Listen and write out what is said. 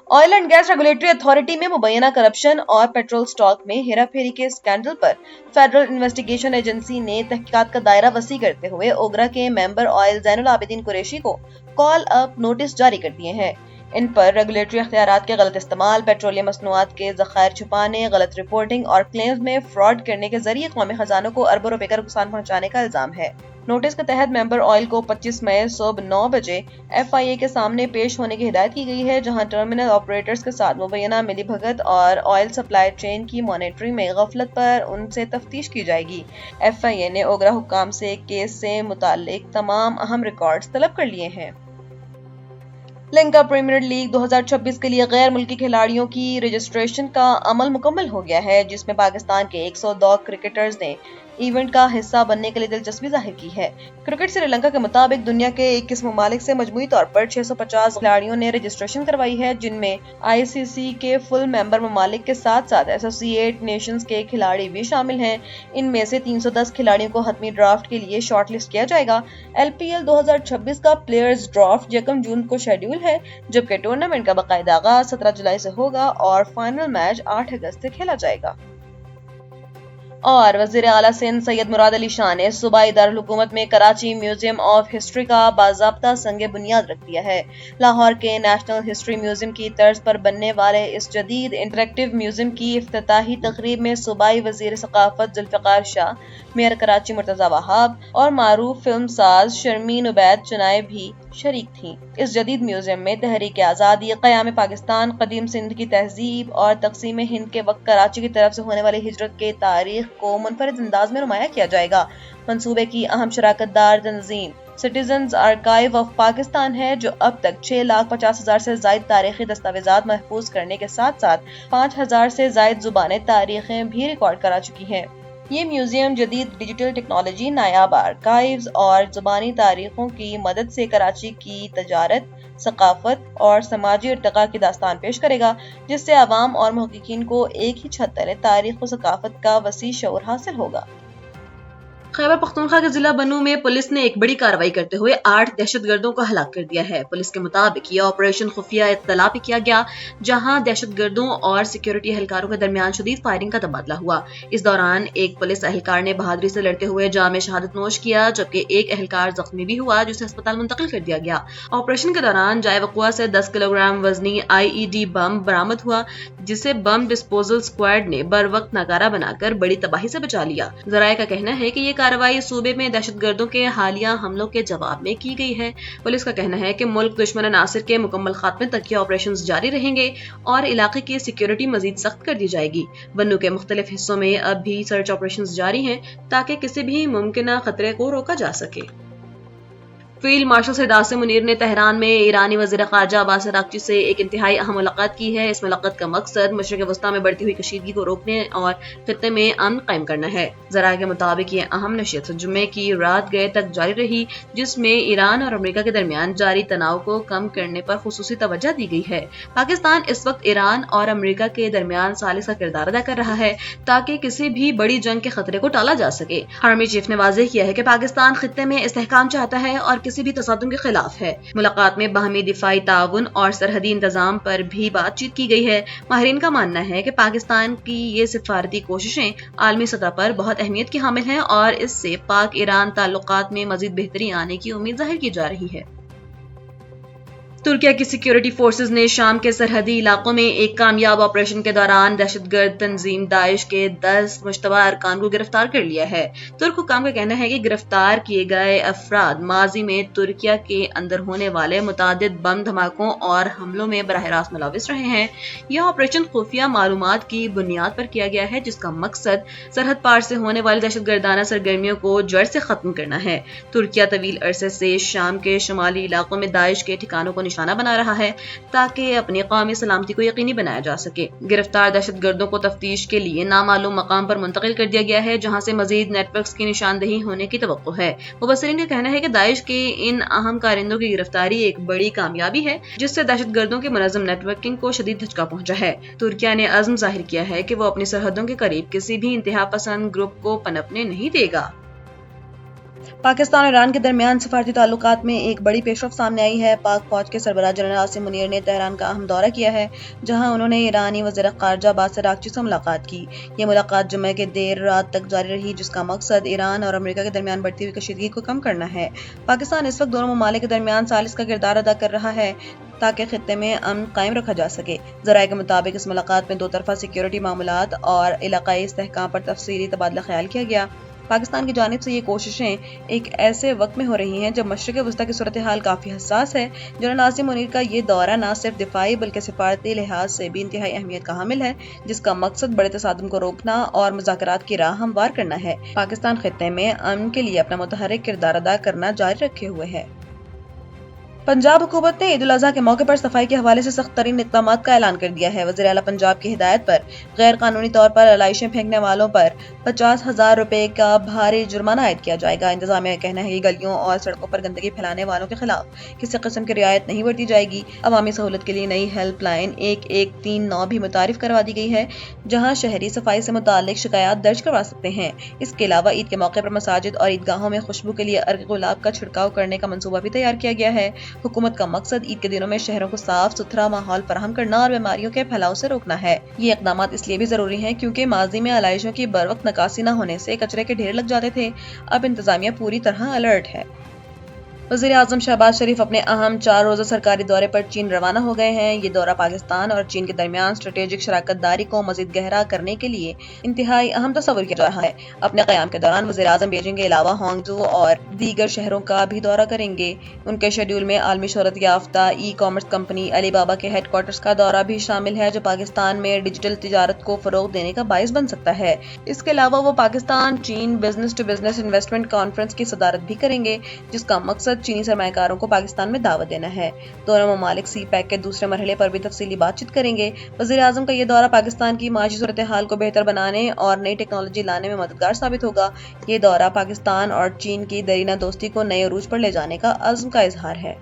Oil and gas regulatory authority में मुबैना corruption और petrol stock में हेरा फेरी के स्कैंडल पर फेडरल इन्वेस्टिगेशन एजेंसी ने तहकीकात का दायरा वसी करते हुए ओगरा के मेंबर ऑयल जैनुल आबिदीन कुरैशी को कॉल अप नोटिस जारी कर दिए हैं। इन पर रेगुलेटरी अख्तियारात के गलत इस्तेमाल, पेट्रोलियम मसनूआत के ज़खायर छुपाने, गलत रिपोर्टिंग और क्लेम्स में फ्रॉड करने के जरिए कौमी खजानों को अरबों रुपए का नुकसान पहुंचाने का इल्जाम है। नोटिस के तहत मेंबर ऑयल को 25 मई सुबह 9 बजे FIA के सामने पेश होने की हिदायत की गई है, जहां टर्मिनल ऑपरेटर्स के साथ मुबैना मिलीभगत और ऑयल सप्लाई चेन की मॉनिटरिंग में गफलत पर उनसे तफ्तीश की जाएगी। FIA ने ओगरा हुक्काम से केस से मुताल्लिक तमाम अहम रिकॉर्ड्स तलब कर लिए हैं। लंका प्रीमियर लीग 2026 के लिए गैर मुल्की खिलाड़ियों की रजिस्ट्रेशन का अमल मुकम्मल हो गया है, जिसमें पाकिस्तान के 102 क्रिकेटर्स ने इवेंट का हिस्सा बनने के लिए दिलचस्पी जाहिर की है। क्रिकेट श्रीलंका के मुताबिक दुनिया के 21 ममालिक से मजमूई तौर पर 650 खिलाड़ियों ने रजिस्ट्रेशन करवाई है, जिनमें ICC के फुल मेंबर ममालिक के साथ साथ एसोसिएट नेशंस के खिलाड़ी भी शामिल हैं। इनमें से 310 खिलाड़ियों को हतमी ड्राफ्ट के लिए शॉर्टलिस्ट किया जाएगा। LPL 2026 का प्लेयर्स ड्राफ्ट 1 जून को शेड्यूल है, जबकि टूर्नामेंट का बाकायदा आगाज 17 जुलाई से होगा और फाइनल मैच 8 अगस्त से खेला जाएगा। और वज़ीर आला सिंध सैयद मुराद अली शाह ने सूबाई दारुल हुकूमत में कराची म्यूजियम ऑफ हिस्ट्री का बाज़ाब्ता संगे बुनियाद रख दिया है। लाहौर के नेशनल हिस्ट्री म्यूजियम की तर्ज पर बनने वाले इस जदीद इंटरेक्टिव म्यूजियम की इफ्तिताही तकरीब में सूबाई वज़ीर सकाफत जुल्फ़िकार शाह, मेयर कराची मुर्तज़ा वहाब और मारूफ फिल्म साज शर्मीन उबैद चुनाए भी शरीक थी। इस जदीद म्यूजियम में तहरीक आज़ादी, क़याम पाकिस्तान, कदीम सिंध की तहजीब और तक़सीम हिंद के वक्त कराची की तरफ से होने वाली हिजरत के तारीख को मुनफरिद अंदाज में नुमाया किया जाएगा। मंसूबे की अहम शराकतदार तंजीम सिटीजन्स आर्काइव ऑफ पाकिस्तान है, जो अब तक 6,50,000 से ज्यादा तारीखी दस्तावेजात महफूज करने के साथ साथ 5,000 से ज्यादा जुबानी तारीखें भी रिकॉर्ड करा चुकी है। ये म्यूजियम जदीद डिजिटल टेक्नोलॉजी, नायाब आर्काइव्स और जुबानी तारीखों की मदद से कराची की तजारत, सकाफत और समाजी इर्तिका की दास्तान पेश करेगा, जिससे अवाम और मुहक्किकीन को एक ही छत तले तारीख और सकाफत का वसी शऊर हासिल होगा। खैबर पख्तूनख्वा के जिला बनू में पुलिस ने एक बड़ी कार्रवाई करते हुए 8 दहशतगर्दों को हलाक कर दिया है। पुलिस के मुताबिक यह ऑपरेशन खुफिया इत्तला पे किया गया, जहां दहशतगर्दों और सिक्योरिटी एहलकारों के दरमियान शदीद फायरिंग का तबादला हुआ। इस दौरान एक पुलिस एहलकार ने बहादुरी से लड़ते हुए जाम शहादत नोश किया, जबकि एक एहलकार जख्मी भी हुआ, जिसे अस्पताल मुंतकिल कर दिया गया। ऑपरेशन के दौरान जाए वक़ुआ से 10 किलोग्राम वजनी IED बम बरामद हुआ, जिसे बम डिस्पोजल स्क्वाड ने बर वक्त नकारा बनाकर बड़ी तबाही से बचा लिया। जराये का कहना है कि ये कार्रवाई सूबे में दहशतगर्दों के हालिया हमलों के जवाब में की गई है। पुलिस का कहना है कि मुल्क दुश्मन अनासिर के मुकम्मल खात्मे तक ये ऑपरेशन जारी रहेंगे और इलाके की सिक्योरिटी मजीद सख्त कर दी जाएगी। बन्नू के मुख्तलिफ हिस्सों में अब भी सर्च ऑपरेशन जारी हैं, ताकि किसी भी मुमकिन खतरे को रोका जा सके। फील्ड मार्शल सैयद आसिम मुनीर ने तेहरान में ईरानी वज़ीर ख़ारजा अब्बास अराग़ची से एक इंतहाई अहम मुलाकात की है। इस मुलाकात का मकसद मशरिक़ वस्ता में बढ़ती हुई कशीदगी को रोकने और खित्ते में अमन कायम करना है। ज़राए के मुताबिक ये अहम नशियत जुम्मे की रात गए तक जारी रही, जिसमें ईरान और अमेरिका के दरमियान जारी तनाव को कम करने पर खुसूसी तवज्जो दी गई है। पाकिस्तान इस वक्त ईरान और अमेरिका के दरमियान सालिस का किरदार अदा कर रहा है, ताकि किसी भी बड़ी जंग के खतरे को टाला जा सके। आर्मी चीफ ने वाज़ेह किया है कि पाकिस्तान खित्ते में इस्तेहकाम चाहता है और किसी भी तसादुम के खिलाफ है। मुलाकात में बाहमी दिफाई ताउन और सरहदी इंतजाम पर भी बातचीत की गई है। माहिरीन का मानना है कि पाकिस्तान की ये सिफारती कोशिशें आलमी सतह पर बहुत अहमियत की हामिल हैं और इससे पाक ईरान ताल्लुकात में मजीद बेहतरी आने की उम्मीद जाहिर की जा रही है। तुर्किया की सिक्योरिटी फोर्सेज ने शाम के सरहदी इलाकों में एक कामयाब ऑपरेशन के दौरान दहशतगर्द तंजीम दाइश के 10 मुश्तबा अरकान को गिरफ्तार कर लिया है। तुर्क हुकाम का कहना है कि गिरफ्तार किए गए अफराद माजी में तुर्किया के अंदर होने वाले मुतादिद बम धमाकों और हमलों में बराह रास्त मुलविस रहे हैं। यह ऑपरेशन खुफिया मालूमात की बुनियाद पर किया गया है, जिसका मकसद सरहद पार से होने वाली दहशतगर्दाना सरगर्मियों को जड़ से खत्म करना है। तुर्किया तवील अरसे से शाम के शुमाली इलाकों में दाइश के ठिकानों को निशाना बना रहा है, ताकि अपनी कौमी सलामती को यकीनी बनाया जा सके। गिरफ्तार दहशतगर्दों को तफ्तीश के लिए नामालूम मकाम पर मुंतकिल कर दिया गया है, जहां से मजीद नेटवर्क्स की निशानदही होने की तवक्को है। मुबस्सिरीन का कहना है कि दाइश के इन अहम कारिंदों की गिरफ्तारी एक बड़ी कामयाबी है, जिससे दहशतगर्दों के मुनज़्ज़म नेटवर्किंग को शदीद धचका पहुंचा है। तुर्किया ने अज़्म जाहिर किया है कि वो अपनी सरहदों के करीब किसी भी इंतहा पसंद ग्रुप को पनपने नहीं देगा। پاکستان اور ایران کے درمیان سفارتی تعلقات میں ایک بڑی پیش رفت سامنے آئی ہے۔ پاک فوج کے سربراہ جنرل عاصم منیر نے تہران کا اہم دورہ کیا ہے، جہاں انہوں نے ایرانی وزیر خارجہ عباس اراغچی سے ملاقات کی۔ یہ ملاقات جمعہ کے دیر رات تک جاری رہی، جس کا مقصد ایران اور امریکہ کے درمیان بڑھتی ہوئی کشیدگی کو کم کرنا ہے۔ پاکستان اس وقت دونوں ممالک کے درمیان ثالث کا کردار ادا کر رہا ہے تاکہ خطے میں امن قائم رکھا جا سکے۔ ذرائع کے مطابق اس ملاقات میں دو طرفہ سیکیورٹی معاملات اور علاقائی استحکام پر تفصیلی تبادلہ خیال کیا گیا۔ پاکستان کی جانب سے یہ کوششیں ایک ایسے وقت میں ہو رہی ہیں جب مشرق وسطیٰ کی صورتحال کافی حساس ہے۔ جنرل عاصم منیر کا یہ دورہ نہ صرف دفاعی بلکہ سفارتی لحاظ سے بھی انتہائی اہمیت کا حامل ہے، جس کا مقصد بڑے تصادم کو روکنا اور مذاکرات کی راہ ہموار کرنا ہے۔ پاکستان خطے میں امن کے لیے اپنا متحرک کردار ادا کرنا جاری رکھے ہوئے ہے۔ پنجاب حکومت نے عید الاضحیٰ کے موقع پر صفائی کے حوالے سے سخت ترین اقدامات کا اعلان کر دیا ہے۔ وزیر اعلیٰ پنجاب کی ہدایت پر غیر قانونی طور پر علائشیں پھینکنے والوں پر 50,000 روپے کا بھاری جرمانہ عائد کیا جائے گا۔ انتظامیہ کا کہنا ہے کہ گلیوں اور سڑکوں پر گندگی پھیلانے والوں کے خلاف کسی قسم کی رعایت نہیں برتی جائے گی۔ عوامی سہولت کے لیے نئی ہیلپ لائن 1139 بھی متعارف کروا دی گئی ہے، جہاں شہری صفائی سے متعلق شکایات درج کروا سکتے ہیں۔ اس کے علاوہ عید کے موقع پر مساجد اور عیدگاہوں میں خوشبو کے لیے عرق گلاب کا چھڑکاؤ کرنے کا منصوبہ بھی تیار کیا گیا ہے۔ حکومت کا مقصد عید کے دنوں میں شہروں کو صاف ستھرا ماحول فراہم کرنا اور بیماریوں کے پھیلاؤ سے روکنا ہے۔ یہ اقدامات اس لیے بھی ضروری ہیں کیونکہ ماضی میں علائشوں کی بروقت نکاسی نہ ہونے سے کچرے کے ڈھیر لگ جاتے تھے۔ اب انتظامیہ پوری طرح الرٹ ہے۔ وزیر اعظم شہباز شریف اپنے اہم 4 روزہ سرکاری دورے پر چین روانہ ہو گئے ہیں۔ یہ دورہ پاکستان اور چین کے درمیان اسٹریٹجک شراکت داری کو مزید گہرا کرنے کے لیے انتہائی اہم تصور کیا جا رہا ہے۔ اپنے قیام کے دوران وزیر اعظم بیجنگ کے علاوہ ہانگجو اور دیگر شہروں کا بھی دورہ کریں گے۔ ان کے شیڈول میں عالمی شہرت یافتہ ای کامرس کمپنی علی بابا کے ہیڈ کوارٹرز کا دورہ بھی شامل ہے، جو پاکستان میں ڈیجیٹل تجارت کو فروغ دینے کا باعث بن سکتا ہے۔ اس کے علاوہ وہ پاکستان چین business to business investment conference کی صدارت بھی کریں گے، جس کا مقصد چینی سرمایہ کاروں کو پاکستان میں دعوت دینا ہے۔ دونوں ممالک سی پیک کے دوسرے مرحلے پر بھی تفصیلی بات چیت کریں گے۔ وزیر اعظم کا یہ دورہ پاکستان کی معاشی صورتحال کو بہتر بنانے اور نئی ٹیکنالوجی لانے میں مددگار ثابت ہوگا۔ یہ دورہ پاکستان اور چین کی دیرینہ دوستی کو نئے عروج پر لے جانے کا عزم کا اظہار ہے۔